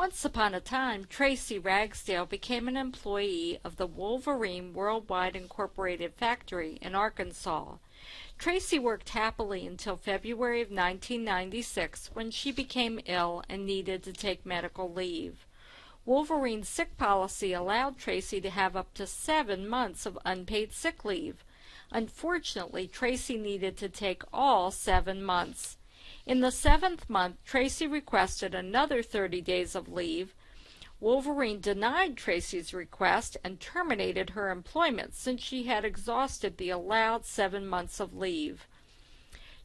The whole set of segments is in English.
Once upon a time, Tracy Ragsdale became an employee of the Wolverine Worldwide Incorporated factory in Arkansas. Tracy worked happily until February of 1996 when she became ill and needed to take medical leave. Wolverine's sick policy allowed Tracy to have up to 7 months of unpaid sick leave. Unfortunately, Tracy needed to take all 7 months. In the 7th month, Tracy requested another 30 days of leave. Wolverine denied Tracy's request and terminated her employment since she had exhausted the allowed 7 months of leave.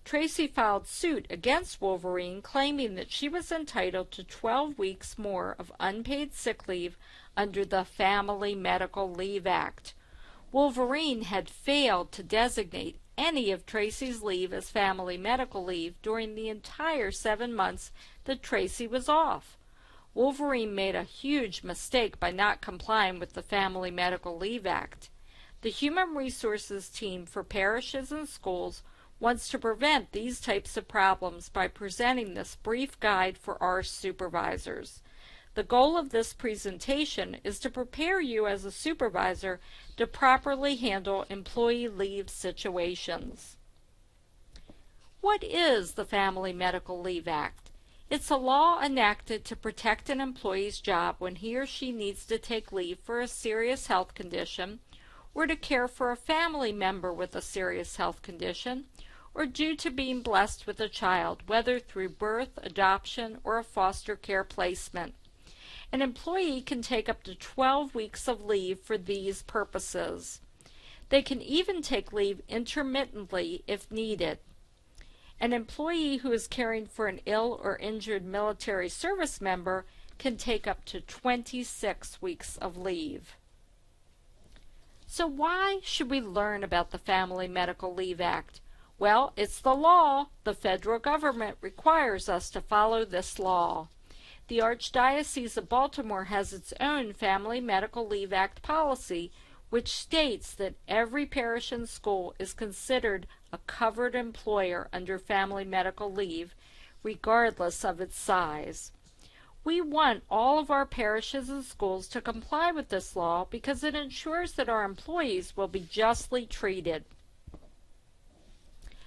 Tracy filed suit against Wolverine, claiming that she was entitled to 12 weeks more of unpaid sick leave under the Family Medical Leave Act. Wolverine had failed to designate any of Tracy's leave as family medical leave during the entire 7 months that Tracy was off. Wolverine made a huge mistake by not complying with the Family Medical Leave Act. The Human Resources team for parishes and schools wants to prevent these types of problems by presenting this brief guide for our supervisors. The goal of this presentation is to prepare you as a supervisor to properly handle employee leave situations. What is the Family Medical Leave Act? It's a law enacted to protect an employee's job when he or she needs to take leave for a serious health condition, or to care for a family member with a serious health condition, or due to being blessed with a child, whether through birth, adoption, or a foster care placement. An employee can take up to 12 weeks of leave for these purposes. They can even take leave intermittently if needed. An employee who is caring for an ill or injured military service member can take up to 26 weeks of leave. So why should we learn about the Family Medical Leave Act? Well, it's the law. The federal government requires us to follow this law. The Archdiocese of Baltimore has its own Family Medical Leave Act policy, which states that every parish and school is considered a covered employer under family medical leave, regardless of its size. We want all of our parishes and schools to comply with this law because it ensures that our employees will be justly treated.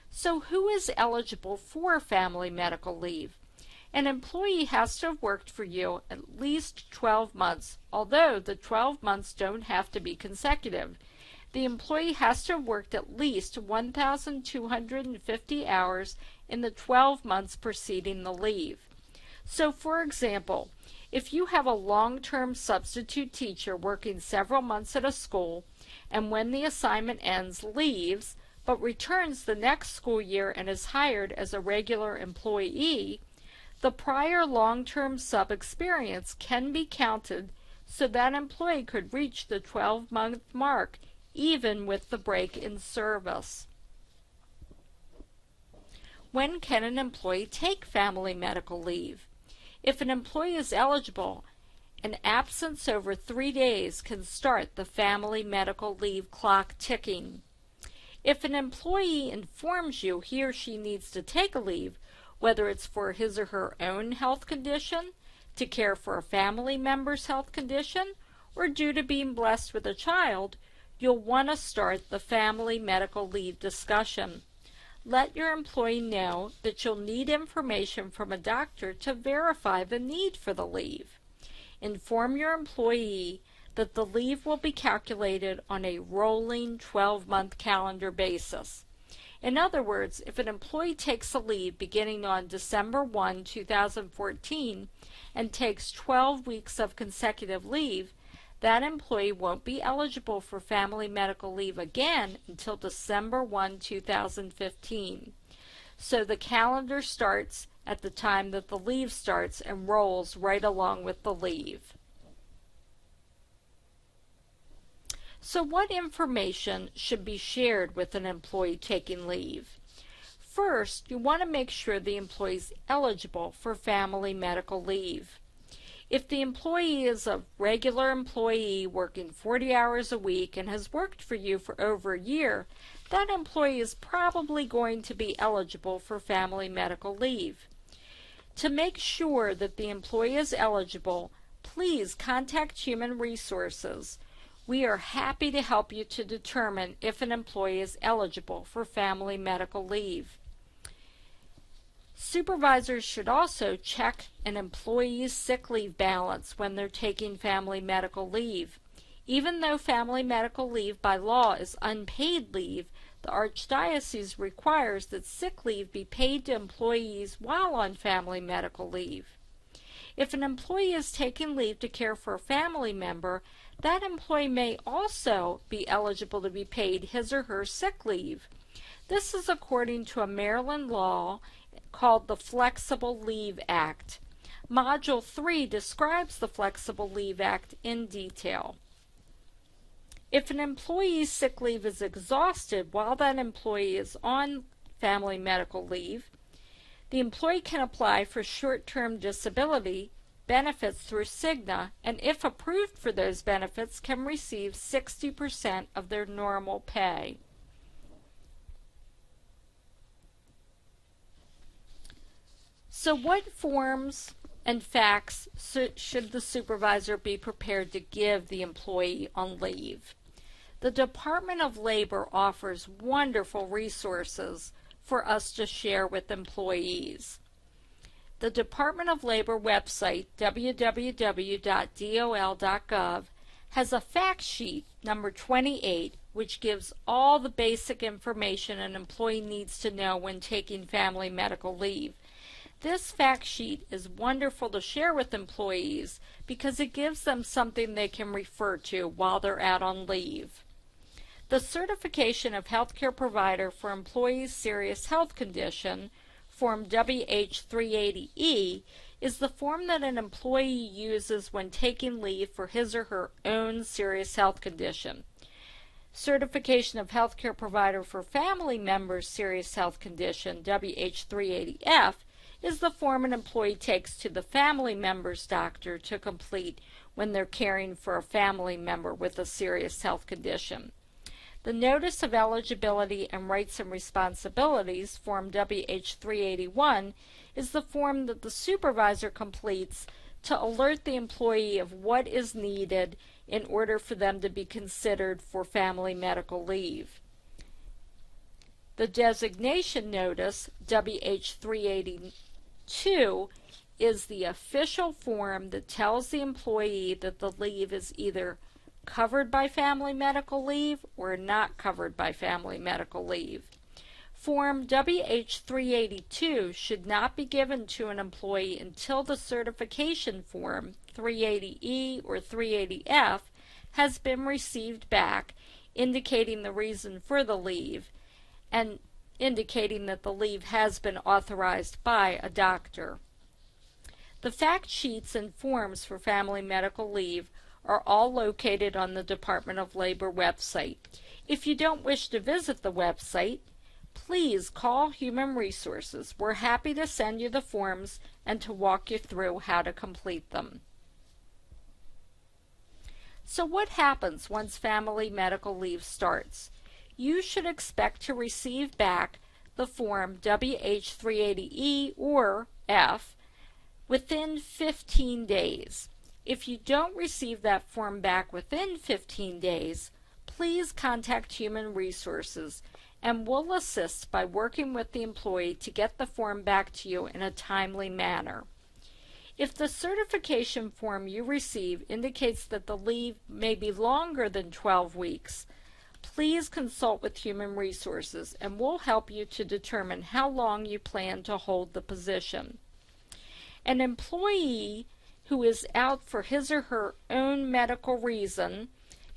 So who is eligible for family medical leave? An employee has to have worked for you at least 12 months, although the 12 months don't have to be consecutive. The employee has to have worked at least 1,250 hours in the 12 months preceding the leave. So, for example, if you have a long-term substitute teacher working several months at a school, and when the assignment ends, leaves, but returns the next school year and is hired as a regular employee, the prior long-term sub experience can be counted so that employee could reach the 12-month mark even with the break in service. When can an employee take family medical leave? If an employee is eligible, an absence over 3 days can start the family medical leave clock ticking. If an employee informs you he or she needs to take a leave, whether it's for his or her own health condition, to care for a family member's health condition, or due to being blessed with a child, you'll want to start the family medical leave discussion. Let your employee know that you'll need information from a doctor to verify the need for the leave. Inform your employee that the leave will be calculated on a rolling 12-month calendar basis. In other words, if an employee takes a leave beginning on December 1, 2014, and takes 12 weeks of consecutive leave, that employee won't be eligible for family medical leave again until December 1, 2015. So the calendar starts at the time that the leave starts and rolls right along with the leave. So what information should be shared with an employee taking leave? First, you want to make sure the employee is eligible for family medical leave. If the employee is a regular employee working 40 hours a week and has worked for you for over a year, that employee is probably going to be eligible for family medical leave. To make sure that the employee is eligible, please contact Human Resources. We are happy to help you to determine if an employee is eligible for family medical leave. Supervisors should also check an employee's sick leave balance when they're taking family medical leave. Even though family medical leave by law is unpaid leave, the Archdiocese requires that sick leave be paid to employees while on family medical leave. If an employee is taking leave to care for a family member, that employee may also be eligible to be paid his or her sick leave. This is according to a Maryland law called the Flexible Leave Act. Module 3 describes the Flexible Leave Act in detail. If an employee's sick leave is exhausted while that employee is on family medical leave, the employee can apply for short-term disability benefits through Cigna, and if approved for those benefits, can receive 60% of their normal pay. So what forms and facts should the supervisor be prepared to give the employee on leave? The Department of Labor offers wonderful resources for us to share with employees. The Department of Labor website, www.dol.gov, has a fact sheet, number 28, which gives all the basic information an employee needs to know when taking family medical leave. This fact sheet is wonderful to share with employees because it gives them something they can refer to while they're out on leave. The Certification of Healthcare Provider for Employees' Serious Health Condition, Form WH-380E, is the form that an employee uses when taking leave for his or her own serious health condition. Certification of Healthcare Provider for Family Members' Serious Health Condition, WH-380F, is the form an employee takes to the family member's doctor to complete when they're caring for a family member with a serious health condition. The Notice of Eligibility and Rights and Responsibilities, Form WH-381, is the form that the supervisor completes to alert the employee of what is needed in order for them to be considered for family medical leave. The Designation Notice, WH-382, is the official form that tells the employee that the leave is either covered by family medical leave or not covered by family medical leave. Form WH-382 should not be given to an employee until the certification form 380E or 380F has been received back, indicating the reason for the leave and indicating that the leave has been authorized by a doctor. The fact sheets and forms for family medical leave are all located on the Department of Labor website. If you don't wish to visit the website, please call Human Resources. We're happy to send you the forms and to walk you through how to complete them. So what happens once family medical leave starts? You should expect to receive back the form WH-380E or F within 15 days. If you don't receive that form back within 15 days, please contact Human Resources and we'll assist by working with the employee to get the form back to you in a timely manner. If the certification form you receive indicates that the leave may be longer than 12 weeks, please consult with Human Resources and we'll help you to determine how long you plan to hold the position. An employee who is out for his or her own medical reason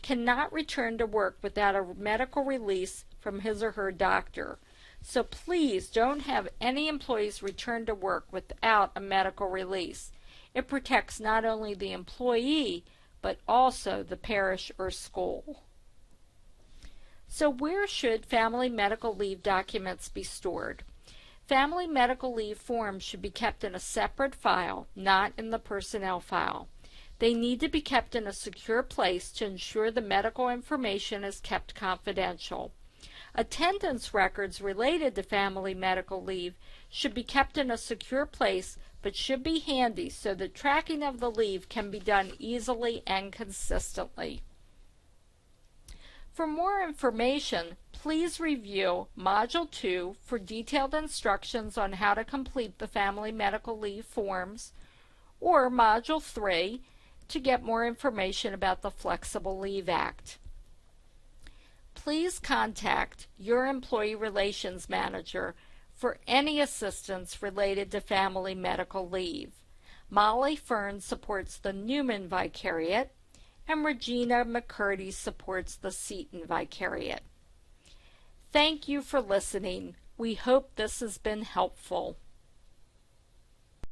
cannot return to work without a medical release from his or her doctor. So please don't have any employees return to work without a medical release. It protects not only the employee, but also the parish or school. So where should family medical leave documents be stored? Family medical leave forms should be kept in a separate file, not in the personnel file. They need to be kept in a secure place to ensure the medical information is kept confidential. Attendance records related to family medical leave should be kept in a secure place, but should be handy so the tracking of the leave can be done easily and consistently. For more information, please review Module 2 for detailed instructions on how to complete the Family Medical Leave forms, or Module 3 to get more information about the Flexible Leave Act. Please contact your Employee Relations Manager for any assistance related to family medical leave. Molly Fern supports the Newman Vicariate, and Regina McCurdy supports the Seton Vicariate. Thank you for listening. We hope this has been helpful.